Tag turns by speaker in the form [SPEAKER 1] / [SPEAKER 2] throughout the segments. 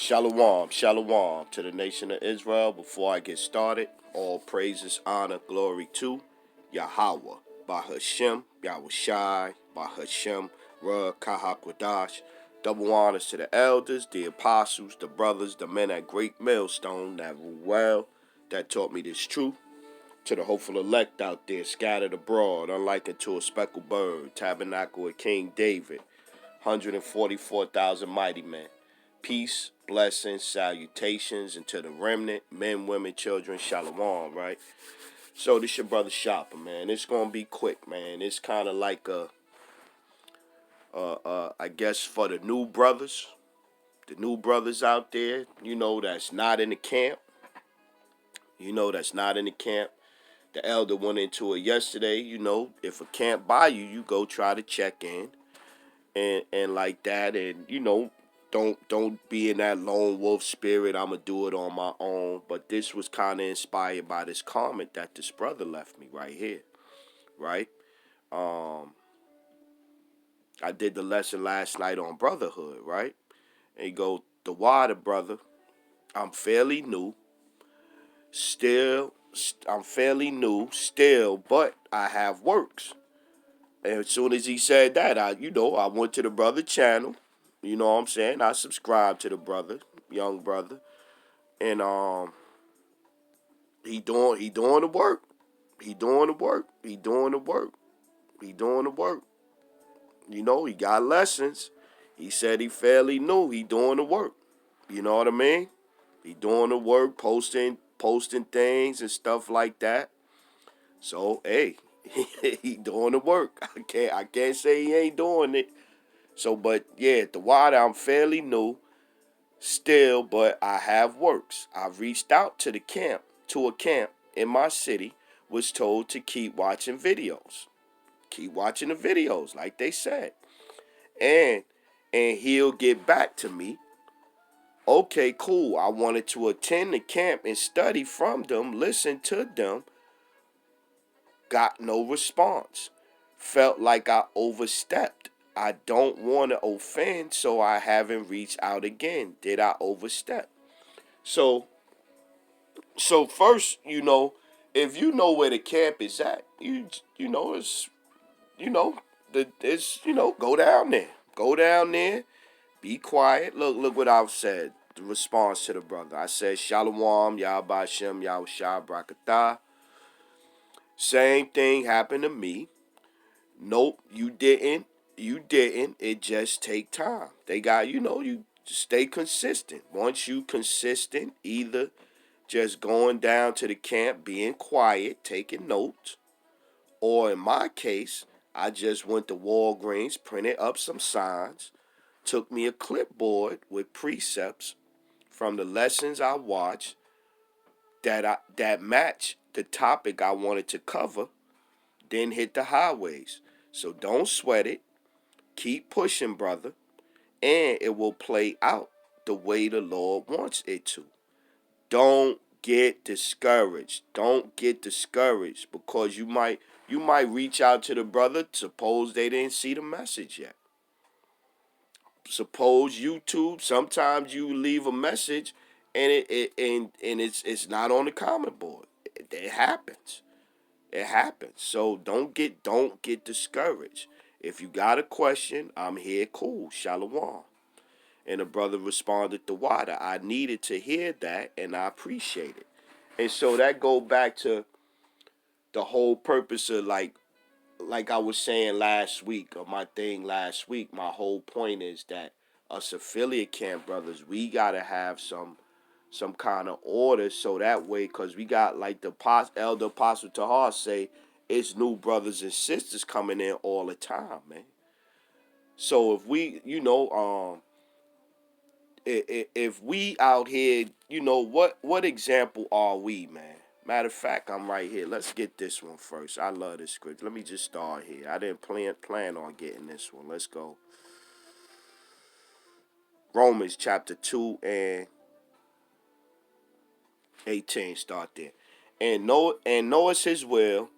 [SPEAKER 1] Shalom, shalom to the nation of Israel. Before I get started, all praises, honor, glory to Yahweh, by Hashem, Yahushai, by Hashem, Ra Kahakwadash. Double honors to the elders, the apostles, the brothers, the men at Great Millstone that rule well, that taught me this truth. To the hopeful elect out there scattered abroad, unlike unto a speckled bird, tabernacle of King David, 144,000 mighty men. Peace, blessings, salutations, and to the remnant, men, women, children, shalom, right? So this your brother Shopper, man. It's gonna be quick, man. It's kind of like I guess for the new brothers out there, that's not in the camp. That's not in the camp. The elder went into it yesterday. If a camp by you, you go try to check in and like that, and don't be in that lone wolf spirit. I'ma do it on my own. But this was kind of inspired by this comment that this brother left me right here, right? I did the lesson last night on brotherhood, right? And he go, the water brother, I'm fairly new, still, but I have works. And as soon as he said that, I went to the brother channel. You know what I'm saying? I subscribed to the brother, young brother, and he doing the work. He doing the work. He doing the work. He doing the work. He got lessons. He said he fairly new. He doing the work. You know what I mean? He doing the work, posting things and stuff like that. So hey, he doing the work. I can't say he ain't doing it. So, but yeah, the water, I'm fairly new still, but I have works. I reached out to a camp in my city, was told to keep watching videos. Keep watching the videos, like they said. And he'll get back to me. Okay, cool. I wanted to attend the camp and study from them, listen to them. Got no response. Felt like I overstepped. I don't want to offend, so I haven't reached out again. Did I overstep? So first, if you know where the camp is at, go down there. Go down there. Be quiet. Look what I've said. The response to the brother. I said, Shalom, Yahba Shem, Yahushua, Brakatah. Same thing happened to me. Nope, you didn't. It just take time. They got, you stay consistent. Once you consistent, either just going down to the camp, being quiet, taking notes, or in my case, I just went to Walgreens, printed up some signs, took me a clipboard with precepts from the lessons I watched that match the topic I wanted to cover, then hit the highways. So don't sweat it. Keep pushing, brother, and it will play out the way the Lord wants it to. Don't get discouraged. Don't get discouraged because you might reach out to the brother. Suppose they didn't see the message yet. Suppose YouTube, sometimes you leave a message and it's not on the comment board. It happens. It happens. So don't get discouraged. If you got a question, I'm here. Cool. Shalom. And the brother responded to water. I needed to hear that, and I appreciate it. And so that go back to the whole purpose of like I was saying last week, or my thing last week. My whole point is that us affiliate camp brothers, we gotta have some kind of order, so that way, because we got like the elder apostle Tahar say, it's new brothers and sisters coming in all the time, man. So if we, if we out here, what example are we, man? Matter of fact, I'm right here. Let's get this one first. I love this script. Let me just start here. I didn't plan on getting this one. Let's go. Romans chapter 2 and 18. Start there. And knowest his will,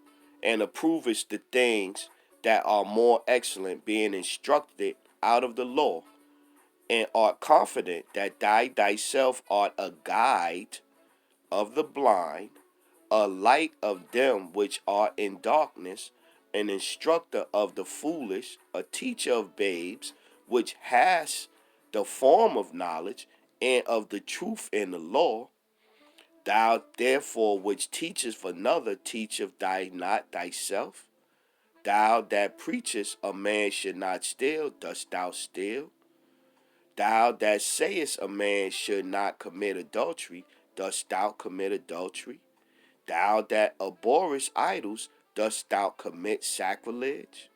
[SPEAKER 1] and approvest the things that are more excellent, being instructed out of the law, and art confident that thou thyself art a guide of the blind, a light of them which are in darkness, an instructor of the foolish, a teacher of babes, which has the form of knowledge and of the truth in the law. Thou therefore which teachest another, teacheth thy not thyself? Thou that preachest a man should not steal, dost thou steal? Thou that sayest a man should not commit adultery, dost thou commit adultery? Thou that abhorrest idols, dost thou commit sacrilege?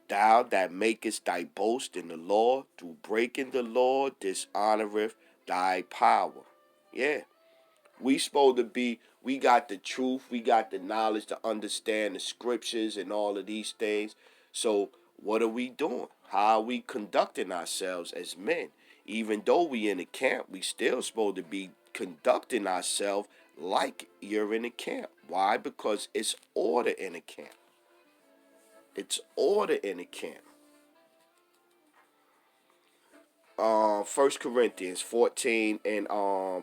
[SPEAKER 1] Thou that makest thy boast in the law, through breaking the law, dishonoreth thy power. Yeah. We supposed to be, we got the truth, we got the knowledge to understand the scriptures and all of these things. So what are we doing? How are we conducting ourselves as men? Even though we in the camp, we still supposed to be conducting ourselves like you're in a camp. Why? Because it's order in a camp. It's order in a camp. 1 Corinthians 14 and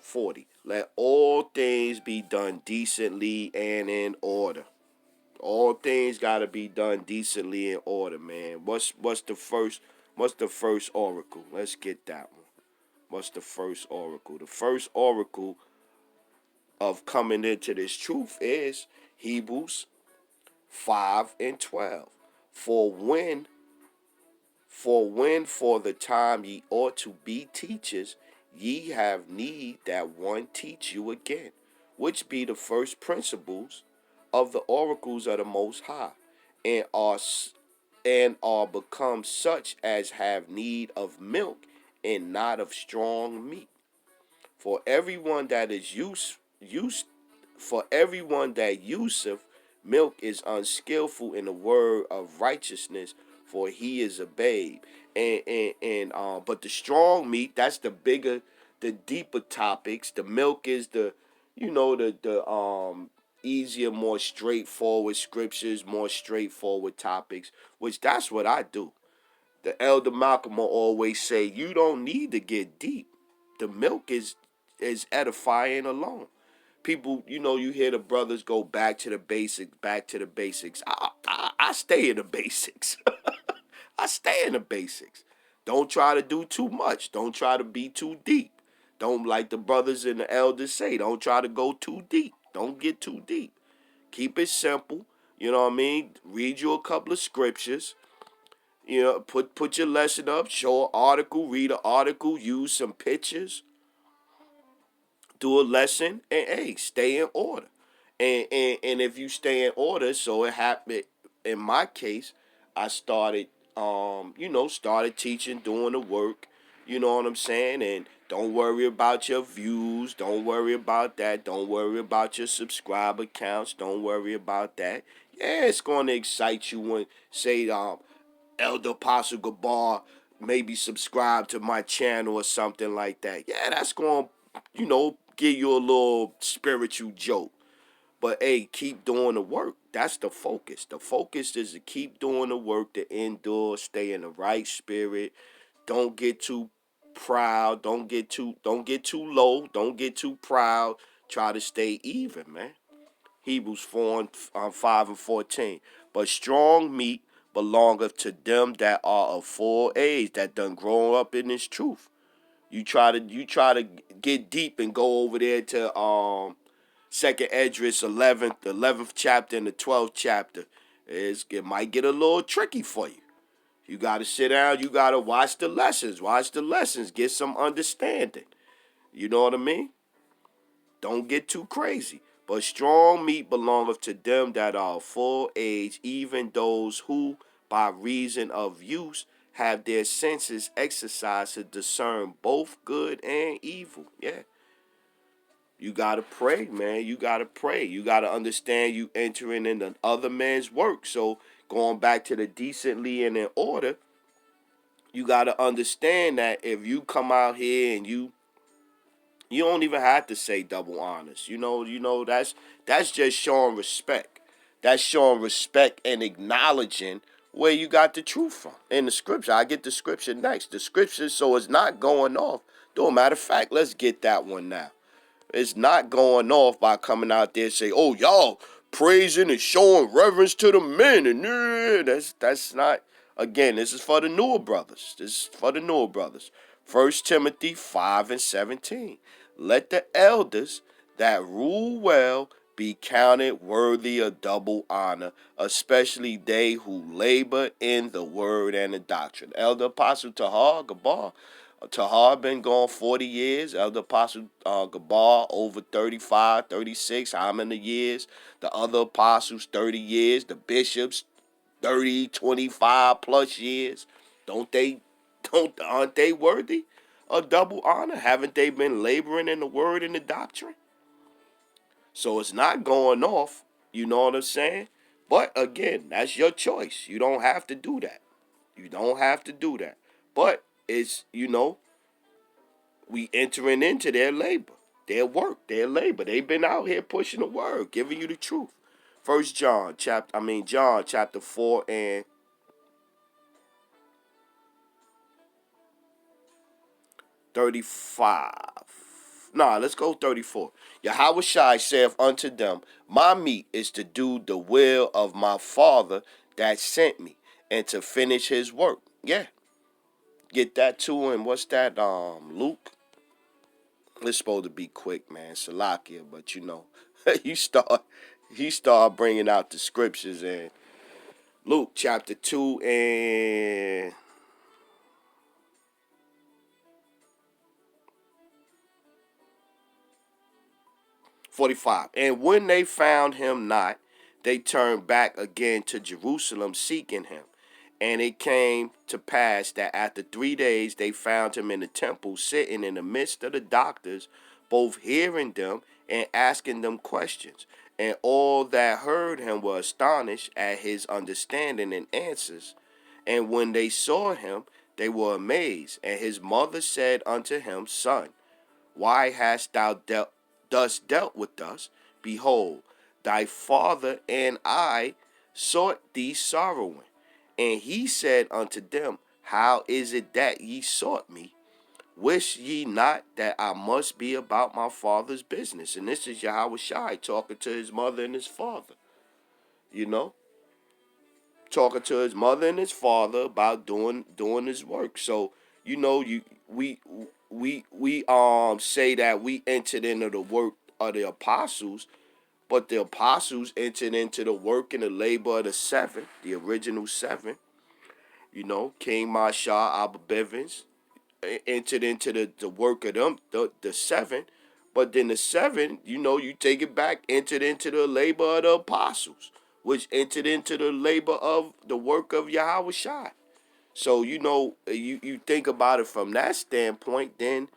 [SPEAKER 1] 40. Let all things be done decently and in order. All things gotta be done decently in order, man. What's the first oracle? Let's get that one. What's the first oracle? The first oracle of coming into this truth is Hebrews 5 and 12. For when for the time ye ought to be teachers, ye have need that one teach you again, which be the first principles of the oracles of the Most High, and are become such as have need of milk and not of strong meat. For everyone that is everyone that useth milk is unskillful in the word of righteousness, for he is a babe. But the strong meat, that's the bigger, the deeper topics. The milk is the easier, more straightforward scriptures, more straightforward topics, which that's what I do. The elder Malcolm will always say, you don't need to get deep. The milk is edifying alone. People, you hear the brothers go back to the basics, back to the basics. I stay in the basics. I stay in the basics. Don't try to do too much. Don't try to be too deep. Don't, like the brothers and the elders say, don't try to go too deep. Don't get too deep. Keep it simple. You know what I mean? Read you a couple of scriptures. Put your lesson up, show an article, read an article, use some pictures, do a lesson, and hey, stay in order. And if you stay in order, so it happened in my case, I started started teaching, doing the work, you know what I'm saying? And don't worry about your views, don't worry about that, don't worry about your subscriber counts, don't worry about that. Yeah, it's gonna excite you when say Elder Apostle Gabar maybe subscribe to my channel or something like that. Yeah, that's going to, give you a little spiritual joke. But hey, keep doing the work. That's the focus. The focus is to keep doing the work, to endure, stay in the right spirit. Don't get too proud. Don't get too low. Don't get too proud. Try to stay even, man. Hebrews 4 and 5 and 14. But strong meat belongeth to them that are of full age, that done grown up in this truth. You try to get deep and go over there to Second Esdras 11th chapter and the 12th chapter. It might get a little tricky for you. You gotta sit down, you gotta watch the lessons, get some understanding. You know what I mean? Don't get too crazy. But strong meat belongeth to them that are of full age, even those who, by reason of use, have their senses exercised to discern both good and evil. Yeah. You gotta pray, man. You gotta pray. You gotta understand you entering into other man's work. So going back to the decently and in order, you gotta understand that if you come out here and you don't even have to say double honors. That's just showing respect. That's showing respect and acknowledging where you got the truth from in the scripture. I get the scripture next. The scripture, so it's not going off. Don't matter of fact, let's get that one now. It's not going off by coming out there and say, "Oh, y'all praising and showing reverence to the men," and that's not. Again, this is for the newer brothers. This is for the newer brothers. 1 Timothy 5:17. Let the elders that rule well be counted worthy of double honor, especially they who labor in the word and the doctrine. Elder Apostle Tahar Gabar. Tahar been gone 40 years. Elder Apostle Gabar over 35, 36, how many years? The other apostles 30 years. The bishops 30, 25 plus years. Aren't they worthy of double honor? Haven't they been laboring in the word and the doctrine? So it's not going off, you know what I'm saying? But again, that's your choice. You don't have to do that. You don't have to do that. But it's, we entering into their labor, their work, their labor. They've been out here pushing the word, giving you the truth. John chapter 4 and 35. Nah, let's go 34. Yahweh Shai saith unto them, my meat is to do the will of my Father that sent me, and to finish his work. Yeah. Get that too. And what's that? Luke. It's supposed to be quick, man. Salakia, but you start bringing out the scriptures, and Luke chapter 2 and 45. And when they found him not, they turned back again to Jerusalem, seeking him. And it came to pass that after 3 days they found him in the temple, sitting in the midst of the doctors, both hearing them and asking them questions. And all that heard him were astonished at his understanding and answers. And when they saw him, they were amazed. And his mother said unto him, Son, why hast thou thus dealt with us? Behold, thy father and I sought thee sorrowing. And he said unto them, how is it that ye sought me? Wish ye not that I must be about my father's business? And this is Yahweh Shai talking to his mother and his father. Talking to his mother and his father about doing his work. So, we say that we entered into the work of the apostles, but the apostles entered into the work and the labor of the seven, the original seven. King Mashah, Abba Bivens, entered into the work of them, the seven. But then the seven, you take it back, entered into the labor of the apostles, which entered into the labor of the work of Yahweh Shai. So, you think about it from that standpoint, then,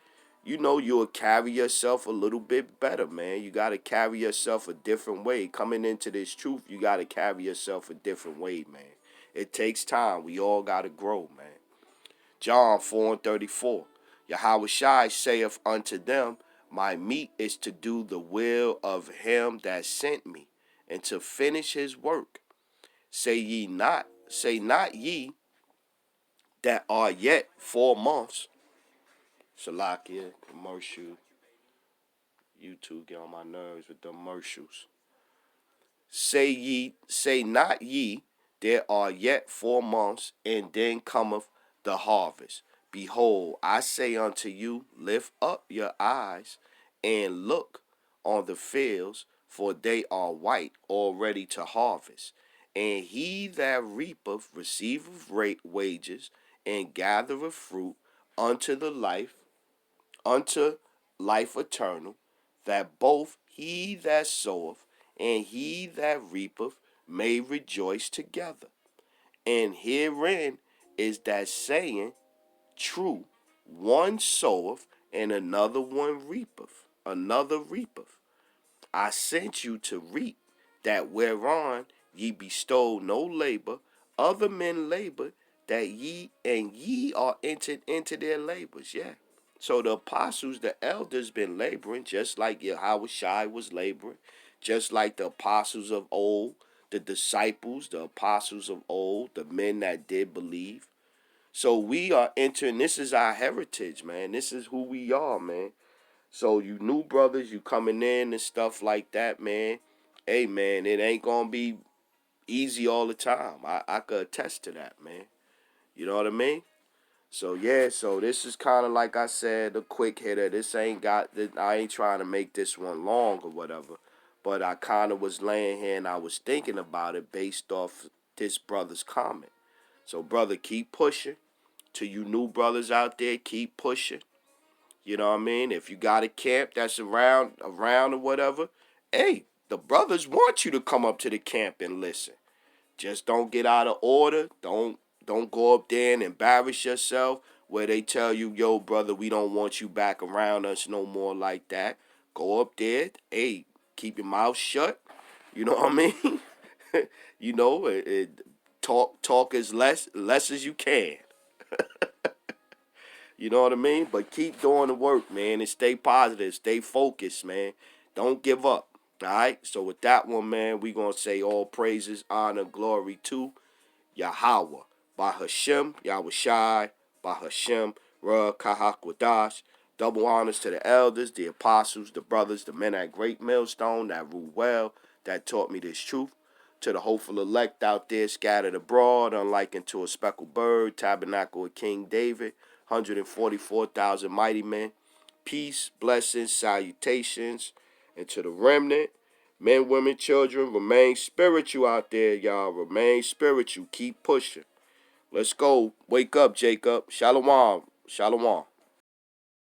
[SPEAKER 1] you'll carry yourself a little bit better, man. You got to carry yourself a different way. Coming into this truth, you got to carry yourself a different way, man. It takes time. We all got to grow, man. John 4:34. Yahweh Shai saith unto them, my meat is to do the will of him that sent me, and to finish his work. Say not ye that are yet 4 months. Salakia, commercial. YouTube get on my nerves with the commercials. Say not ye, there are yet 4 months, and then cometh the harvest. Behold, I say unto you, lift up your eyes and look on the fields, for they are white, already to harvest. And he that reapeth receiveth wages, and gathereth fruit unto life eternal, that both he that soweth and he that reapeth may rejoice together. And herein is that saying true, one soweth and another one reapeth. Another reapeth. I sent you to reap that whereon ye bestow no labor, other men labor, that ye are entered into their labors. Yeah. So the apostles, the elders, been laboring just like Yahweh Shai was laboring, just like the apostles of old, the disciples, the apostles of old, the men that did believe. So we are entering, this is our heritage, man. This is who we are, man. So you new brothers, you coming in and stuff like that, man. Hey, man, it ain't going to be easy all the time. I could attest to that, man. You know what I mean? So yeah, so this is kind of like I said, a quick hitter. This ain't got, I ain't trying to make this one long or whatever. But I kind of was laying here and I was thinking about it based off this brother's comment. So brother, keep pushing. To you new brothers out there, keep pushing. You know what I mean? If you got a camp that's around or whatever, hey, the brothers want you to come up to the camp and listen. Just don't get out of order. Don't go up there and embarrass yourself where they tell you, yo, brother, we don't want you back around us no more like that. Go up there, hey, keep your mouth shut. You know what I mean? You know, talk as less as you can. You know what I mean? But keep doing the work, man, and stay positive, stay focused, man. Don't give up. All right? So with that one, man, we going to say all praises, honor, glory to Yahweh. By Hashem, Yahweh Shai, by Hashem, Ra Kahakwadash. Double honors to the elders, the apostles, the brothers, the men at Great Millstone that rule well, that taught me this truth. To the hopeful elect out there scattered abroad, unlike unto a speckled bird, tabernacle of King David, 144,000 mighty men. Peace, blessings, salutations. And to the remnant, men, women, children, remain spiritual out there, y'all. Remain spiritual. Keep pushing. Let's go. Wake up, Jacob. Shalom. Shalom.